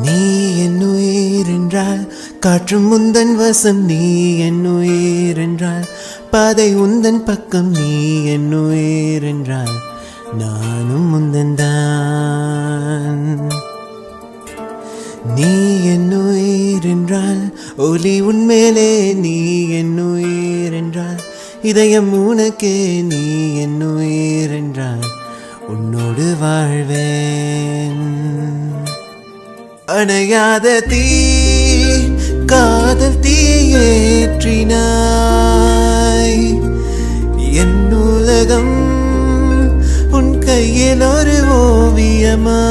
நீ என் உயிர் என்றால் காற்றும் முந்தன் வசம், நீ என் உயிர் என்றால் பாதை உந்தன் பக்கம், நீ என் உயிர் என்றால் நானும் முந்தன் தான். நீ என் உயிர் என்றால் ஒலி உன்மேலே, நீ என் உயிர் என்றால் இதயம் உனக்கே, நீ என் உயிர் என்றால் உன்னோடு வாழ்வேன். அணையாத தீ காதல் தீயேற்றினாய், என் உலகம் உன் கையில் ஒரு ஓவியமா.